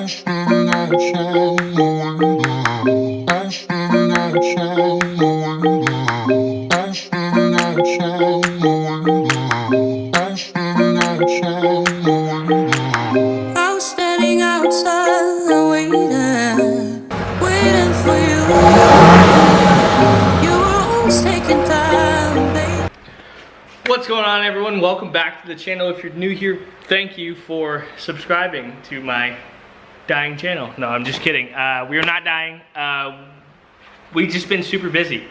What's going on, everyone? Welcome back to the channel. If you're new here, thank you for subscribing to my dying channel. No, I'm just kidding. We are not dying. We've just been super busy.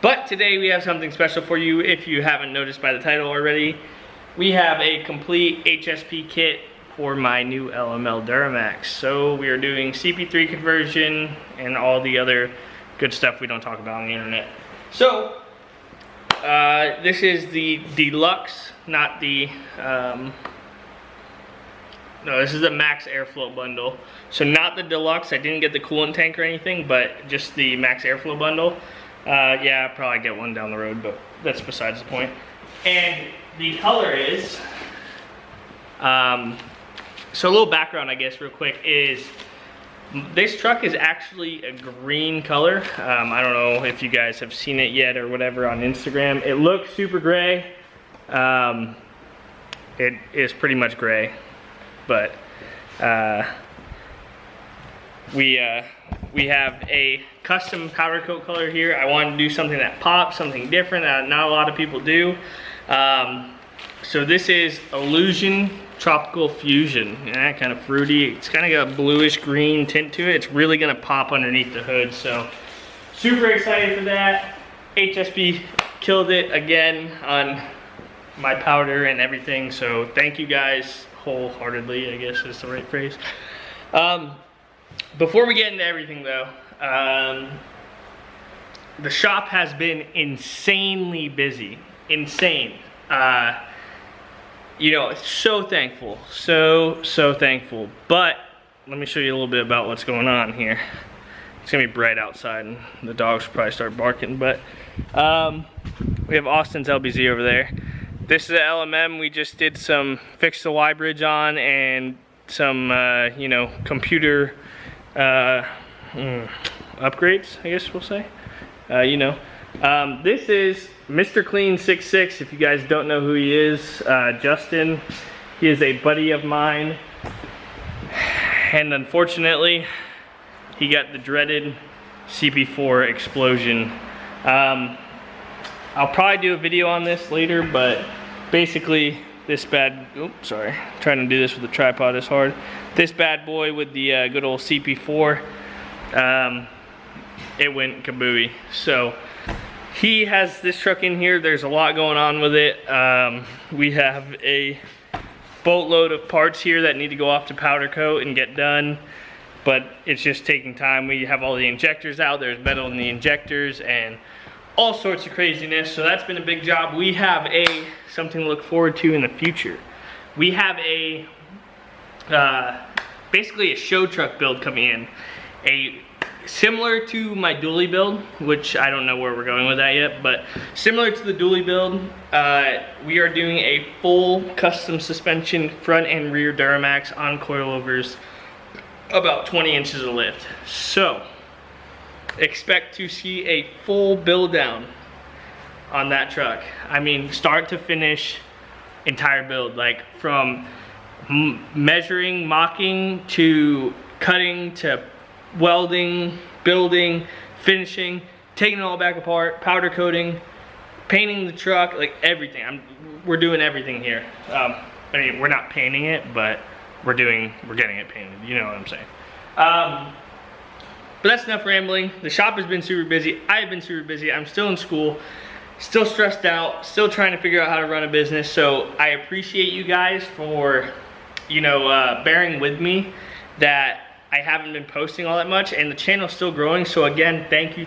But today we have something special for you. If you haven't noticed by the title already, we have a complete HSP kit for my new LML Duramax. So we are doing CP3 conversion and all the other good stuff we don't talk about on the internet. So this is the deluxe, not the no, this is the max airflow bundle. So not the deluxe. I didn't get the coolant tank or anything, but just the max airflow bundle. Yeah, I'll probably get one down the road, but that's besides the point. And the color is so a little background, I guess, real quick, is this truck is actually a green color. I don't know if you guys have seen it yet or whatever on Instagram. It looks super gray. It is pretty much gray, but we have a custom powder coat color here. I wanted to do something that pops, something different that not a lot of people do. So this is Illusion Tropical Fusion. Yeah, kind of fruity. It's kind of got a bluish green tint to it. It's really gonna pop underneath the hood. So super excited for that. HSP killed it again on my powder and everything. So thank you guys wholeheartedly, I guess is the right phrase. Before we get into everything though, the shop has been insanely busy. Insane. You know, so thankful, so thankful. But let me show you a little bit about what's going on here. It's gonna be bright outside and the dogs will probably start barking, but we have Austin's LBZ over there. This is an LMM we just did some fix the Y bridge on and some you know, computer upgrades, I guess we'll say. You know, this is Mr. Clean 66. If you guys don't know who he is, Justin, he is a buddy of mine, and unfortunately he got the dreaded CP4 explosion. I'll probably do a video on this later, but basically this bad, oops, sorry, trying to do this with the tripod is hard. This bad boy with the good old CP4, it went kabooey. So he has this truck in here. There's a lot going on with it. We have a boatload of parts here that need to go off to powder coat and get done, but it's just taking time. We have all the injectors out. There's metal in the injectors and all sorts of craziness. So that's been a big job. We have something to look forward to in the future. We have a basically a show truck build coming in. Similar to my dually build, which I don't know where we're going with that yet, but similar to the dually build, we are doing a full custom suspension front and rear Duramax on coilovers, about 20 inches of lift. So expect to see a full build down on that truck. I mean, start to finish, entire build, like from measuring, mocking, to cutting, to welding, building, finishing, taking it all back apart, powder coating, painting the truck, like everything. We're doing everything here. I mean, we're not painting it, but we're getting it painted. You know what I'm saying? But that's enough rambling. The shop has been super busy. I have been super busy. I'm still in school, still stressed out, still trying to figure out how to run a business. So I appreciate you guys for, you know, bearing with me that I haven't been posting all that much, and the channel's still growing. So again, thank you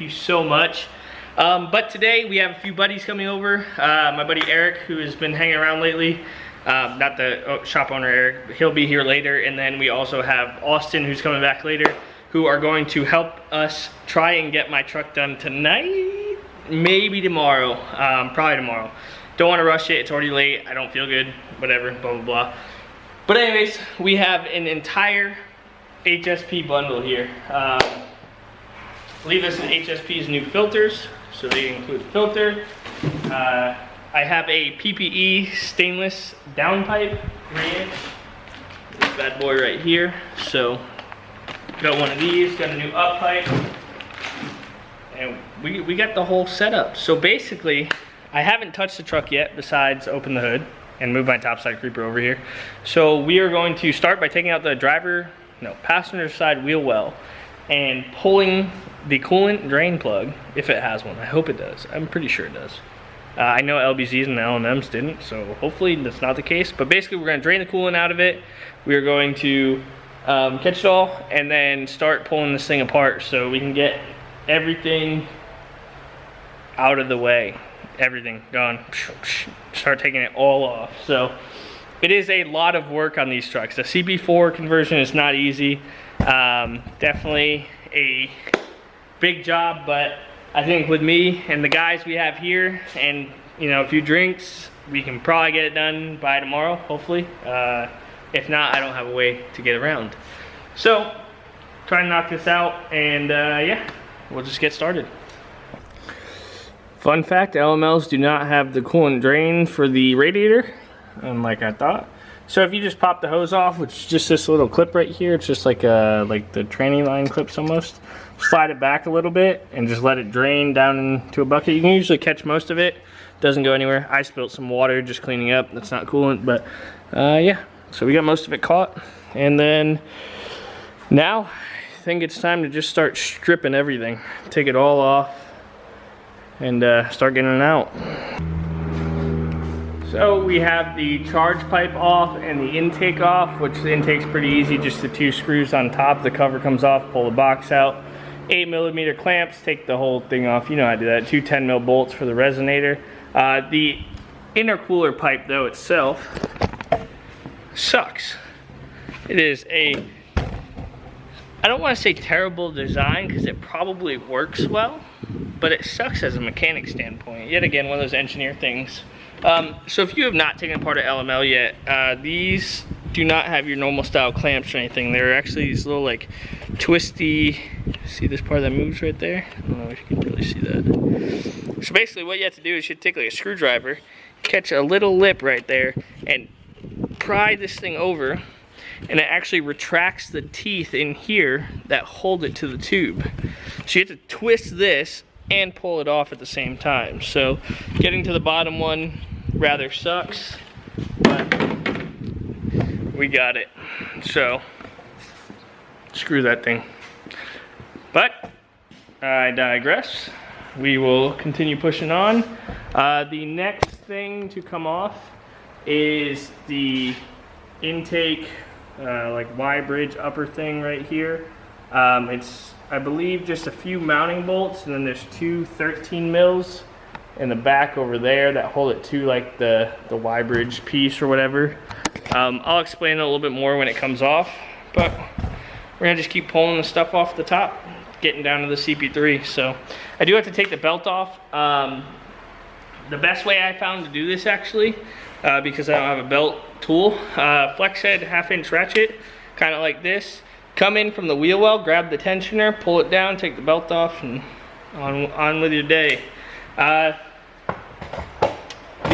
so much. But today we have a few buddies coming over. My buddy Eric, who has been hanging around lately, not the shop owner Eric, he'll be here later. And then we also have Austin, who's coming back later, who are going to help us try and get my truck done tonight, maybe tomorrow, probably tomorrow. Don't want to rush it, it's already late, I don't feel good, whatever, blah, blah, blah. But anyways, we have an entire HSP bundle here. Believe this is HSP's new filters, so they include a filter. I have a PPE stainless downpipe, 3-inch. This bad boy right here. So got one of these, got a new up pipe, and we got the whole setup. So basically, I haven't touched the truck yet besides open the hood and move my topside creeper over here. So we are going to start by taking out the passenger side wheel well and pulling the coolant drain plug, if it has one. I hope it does. I'm pretty sure it does. I know LBZs and L&Ms didn't, so hopefully that's not the case. But basically, we're going to drain the coolant out of it. We are going to catch it all and then start pulling this thing apart so we can get everything out of the way. Everything gone. Start taking it all off. So it is a lot of work on these trucks. The CP4 conversion is not easy. Definitely a big job, but I think with me and the guys we have here and a few drinks, we can probably get it done by tomorrow, hopefully. If not, I don't have a way to get around. So try to knock this out, and yeah, we'll just get started. Fun fact, LMLs do not have the coolant drain for the radiator, unlike I thought. So if you just pop the hose off, which is just this little clip right here, it's just like the tranny line clips almost. Slide it back a little bit and just let it drain down into a bucket. You can usually catch most of it. Doesn't go anywhere. I spilled some water just cleaning up. That's not coolant, but yeah. So we got most of it caught. And then now I think it's time to just start stripping everything. Take it all off and start getting it out. So we have the charge pipe off and the intake off, which the intake's pretty easy, just the 2 screws on top. The cover comes off, pull the box out. 8mm clamps, take the whole thing off. You know how I do that. 2 10mm bolts for the resonator. The intercooler pipe though itself sucks. It is a, I don't want to say terrible design because it probably works well, but it sucks as a mechanic standpoint. Yet again, one of those engineer things. So if you have not taken part of LML yet, these do not have your normal style clamps or anything. They're actually these little like twisty, see this part that moves right there? I don't know if you can really see that. So basically what you have to do is you take like a screwdriver, catch a little lip right there, and pry this thing over, and it actually retracts the teeth in here that hold it to the tube. So you have to twist this and pull it off at the same time. So getting to the bottom one rather sucks, but we got it. So screw that thing. But I digress. We will continue pushing on. The next thing to come off is the intake like Y-bridge upper thing right here. It's, I believe, just a few mounting bolts, and then there's 2 13mm in the back over there that hold it to like the Y-bridge piece or whatever. I'll explain it a little bit more when it comes off, but we're gonna just keep pulling the stuff off the top, getting down to the CP3. So I do have to take the belt off. The best way I found to do this actually, because I don't have a belt tool, flex head 1/2-inch ratchet, kind of like this. Come in from the wheel well, grab the tensioner, pull it down, take the belt off, and on with your day. The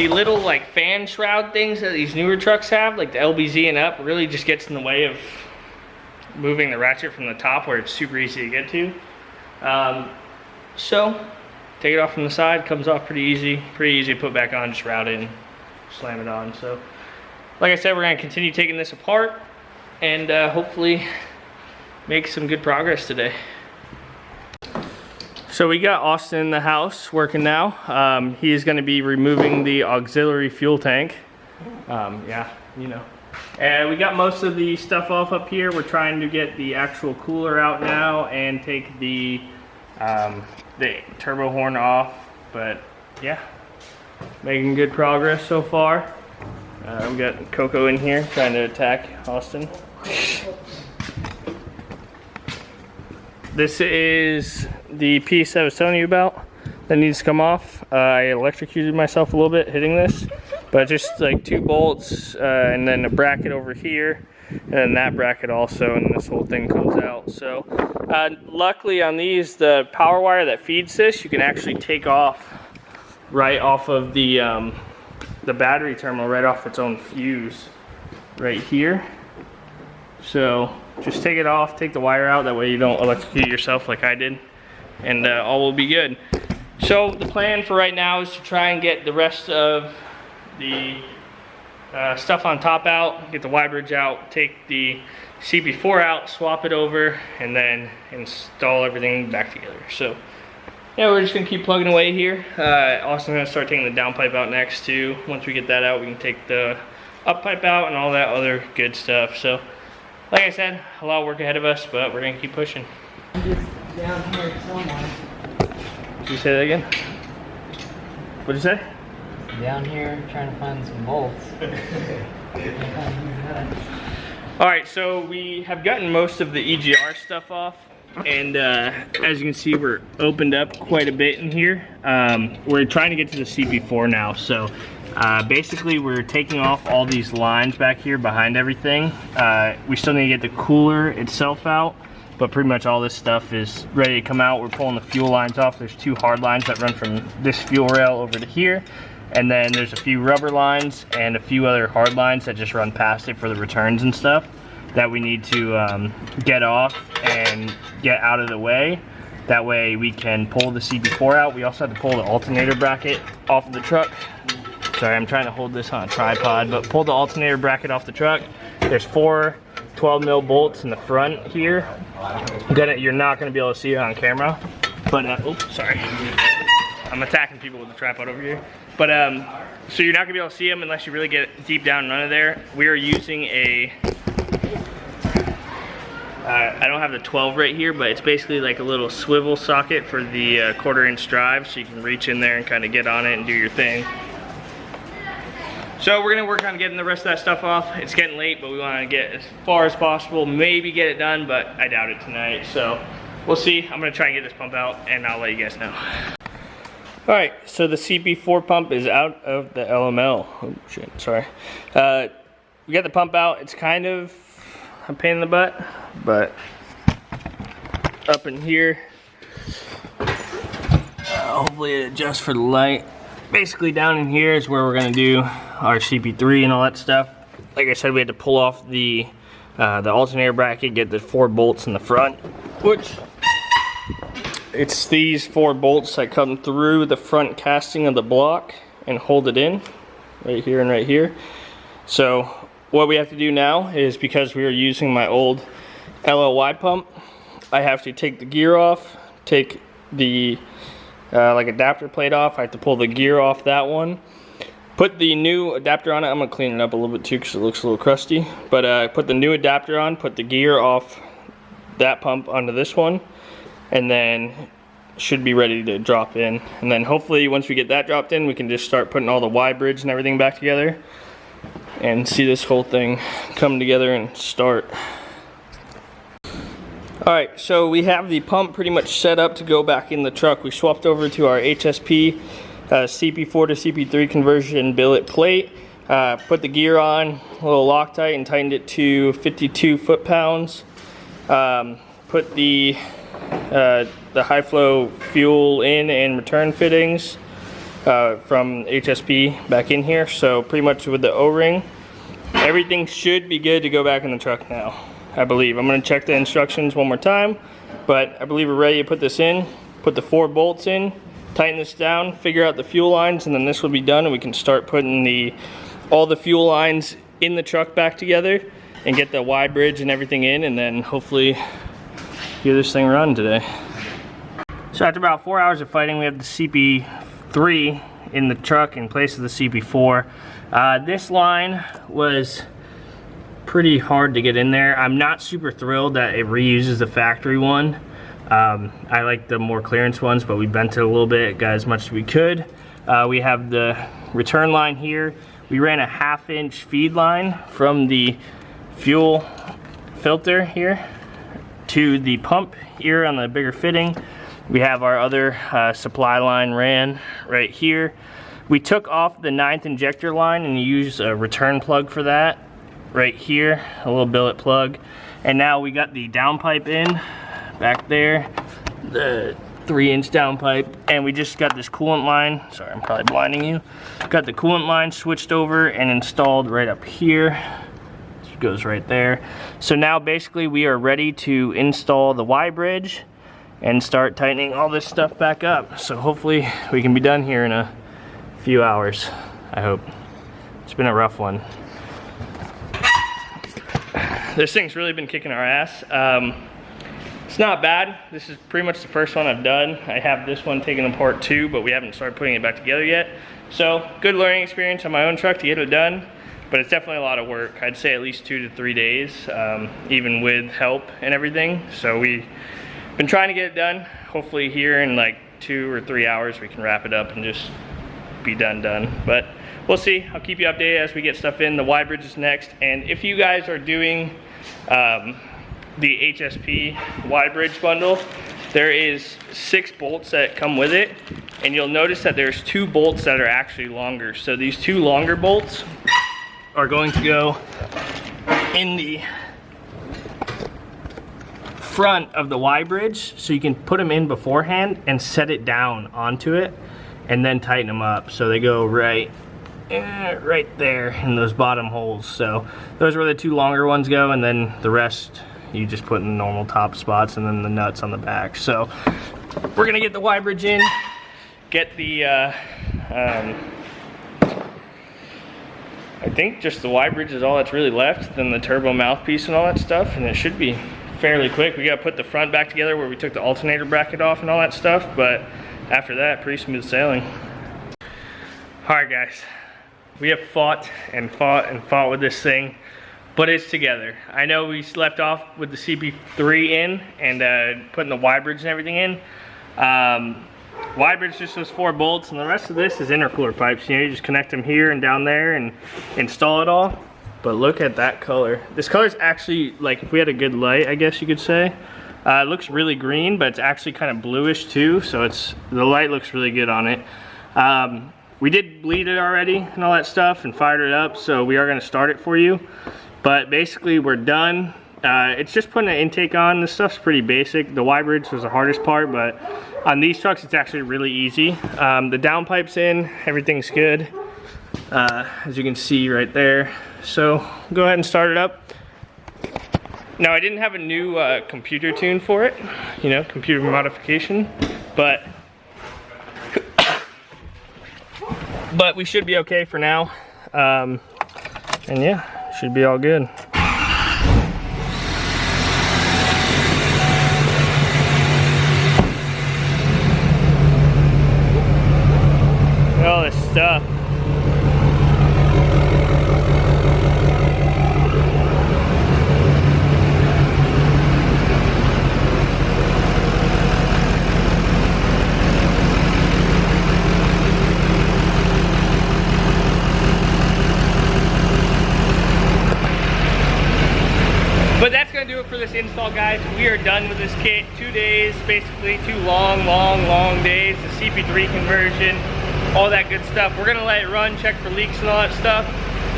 little like fan shroud things that these newer trucks have, like the LBZ and up, really just gets in the way of moving the ratchet from the top where it's super easy to get to. So take it off from the side, comes off pretty easy to put back on, just route it and slam it on. So like I said, we're gonna continue taking this apart and hopefully make some good progress today. So we got Austin in the house working now. He is going to be removing the auxiliary fuel tank. Yeah, you know. And we got most of the stuff off up here. We're trying to get the actual cooler out now and take the turbo horn off. But yeah, making good progress so far. We got Coco in here trying to attack Austin. This is the piece I was telling you about that needs to come off. I electrocuted myself a little bit hitting this, but just like 2 bolts and then a bracket over here. and then that bracket also, and this whole thing comes out. So luckily on these, the power wire that feeds this, you can actually take off right off of the battery terminal, right off its own fuse right here. So just take it off, take the wire out, that way you don't electrocute yourself like I did, and all will be good. So the plan for right now is to try and get the rest of the stuff on top out, get the Y bridge out, take the CP4 out, swap it over, and then install everything back together. So yeah, we're just gonna keep plugging away here. Also gonna start taking the down pipe out next too. Once we get that out, we can take the up pipe out and all that other good stuff. So like I said, a lot of work ahead of us, but we're gonna keep pushing. I'm just down here somewhere. Did you say that again? What'd you say? Down here trying to find some bolts. Alright, so we have gotten most of the EGR stuff off, and as you can see, we're opened up quite a bit in here. We're trying to get to the CP4 now, so basically we're taking off all these lines back here behind everything. We still need to get the cooler itself out, but pretty much all this stuff is ready to come out. We're pulling the fuel lines off. There's 2 hard lines that run from this fuel rail over to here, and then there's a few rubber lines and a few other hard lines that just run past it for the returns and stuff that we need to get off and get out of the way. That way we can pull the CP4 out. We also have to pull the alternator bracket off of the truck. Sorry, I'm trying to hold this on a tripod, but pull the alternator bracket off the truck. There's 4 12mm bolts in the front here. You're not gonna be able to see it on camera, but oops, sorry. I'm attacking people with the tripod over here. But so you're not gonna be able to see them unless you really get deep down and under there. We are using a, I don't have the 12 right here, but it's basically like a little swivel socket for the 1/4-inch drive, so you can reach in there and kind of get on it and do your thing. So we're gonna work on getting the rest of that stuff off. It's getting late, but we wanna get as far as possible, maybe get it done, but I doubt it tonight. So we'll see. I'm gonna try and get this pump out, and I'll let you guys know. All right, so the CP4 pump is out of the LML. Oh shit, sorry. We got the pump out. It's kind of a pain in the butt, but up in here, hopefully it adjusts for the light. Basically down in here is where we're gonna do our CP3 and all that stuff. Like I said, we had to pull off the alternator bracket, get the 4 bolts in the front, which it's these 4 bolts that come through the front casting of the block and hold it in, right here and right here. So what we have to do now is, because we are using my old LLY pump, I have to take the gear off, take the like adapter plate off. I have to pull the gear off that one, put the new adapter on it. I'm gonna clean it up a little bit too because it looks a little crusty, but put the new adapter on, put the gear off that pump onto this one, and then should be ready to drop in. And then hopefully once we get that dropped in, we can just start putting all the Y bridge and everything back together and see this whole thing come together and start. Alright, so we have the pump pretty much set up to go back in the truck. We swapped over to our HSP CP4 to CP3 conversion billet plate, put the gear on, a little Loctite, and tightened it to 52 foot-pounds. Put the high flow fuel in and return fittings from HSP back in here. So pretty much with the O-ring, everything should be good to go back in the truck now, I believe. I'm going to check the instructions one more time, but I believe we're ready to put this in, put the 4 bolts in, tighten this down, figure out the fuel lines, and then this will be done, and we can start putting all the fuel lines in the truck back together and get the Y bridge and everything in, and then hopefully get this thing run today. So after about 4 hours of fighting, we have the CP3 in the truck in place of the CP4. This line was pretty hard to get in there. I'm not super thrilled that it reuses the factory one. I like the more clearance ones, but we bent it a little bit, got as much as we could. We have the return line here. We ran a 1/2-inch feed line from the fuel filter here to the pump here on the bigger fitting. We have our other supply line ran right here. We took off the 9th injector line and used a return plug for that. right here, a little billet plug. And now we got the downpipe in back there, the 3-inch downpipe, and we just got this coolant line. Sorry, I'm probably blinding you. Got the coolant line switched over and installed right up here. It goes right there. So now basically we are ready to install the Y bridge and start tightening all this stuff back up. So hopefully we can be done here in a few hours, I hope. It's been a rough one. This thing's really been kicking our ass. It's not bad. This is pretty much the first one I've done. I have this one taken apart too, but we haven't started putting it back together yet. So good learning experience on my own truck to get it done, but it's definitely a lot of work. I'd say at least 2 to 3 days, even with help and everything. So we've been trying to get it done. Hopefully here in like 2 or 3 hours we can wrap it up and just be done. But we'll see. I'll keep you updated as we get stuff in. The Y bridge is next, and if you guys are doing the HSP Y bridge bundle, there is 6 bolts that come with it, and you'll notice that there's 2 bolts that are actually longer. So these 2 longer bolts are going to go in the front of the Y bridge, so you can put them in beforehand and set it down onto it and then tighten them up. So they go right there in those bottom holes. So those are where the 2 longer ones go, and then the rest you just put in the normal top spots and then the nuts on the back. So we're gonna get the Y bridge in, get the I think just the Y bridge is all that's really left, then the turbo mouthpiece and all that stuff, and it should be fairly quick. We gotta put the front back together where we took the alternator bracket off and all that stuff, but after that, pretty smooth sailing. All right, guys, we have fought and fought with this thing, but it's together. I know we left off with the CP3 in and putting the Y bridge and everything in. Y bridge just those 4 bolts, and the rest of this is intercooler pipes. You know, you just connect them here and down there and install it all. But look at that color. This color is actually, like, if we had a good light, I guess you could say. It looks really green, but it's actually kind of bluish too, so the light looks really good on it. We did bleed it already and all that stuff and fired it up, so we are gonna start it for you. But basically we're done. It's just putting an intake on. This stuff's pretty basic. The Y bridge was the hardest part, but on these trucks it's actually really easy. The downpipe's in, everything's good, as you can see right there. So go ahead and start it up. Now I didn't have a new computer tune for it, you know, computer modification, but we should be okay for now. And yeah, should be all good. Look at all this stuff. But that's gonna do it for this install, guys. We are done with this kit. 2 days, basically 2 long days. The CP3 conversion, all that good stuff. We're gonna let it run, check for leaks and all that stuff.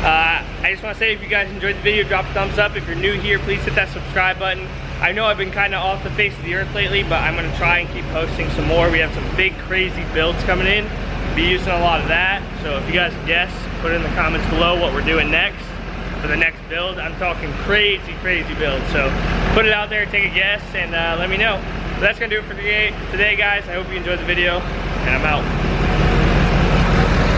I just wanna say, if you guys enjoyed the video, drop a thumbs up. If you're new here, please hit that subscribe button. I know I've been kind of off the face of the earth lately, but I'm gonna try and keep posting some more. We have some big, crazy builds coming in. Be using a lot of that. So if you guys guess, put it in the comments below what we're doing next. For the next build. I'm talking crazy build, so put it out there, take a guess, and let me know. So that's gonna do it for today guys. I hope you enjoyed the video, and I'm out.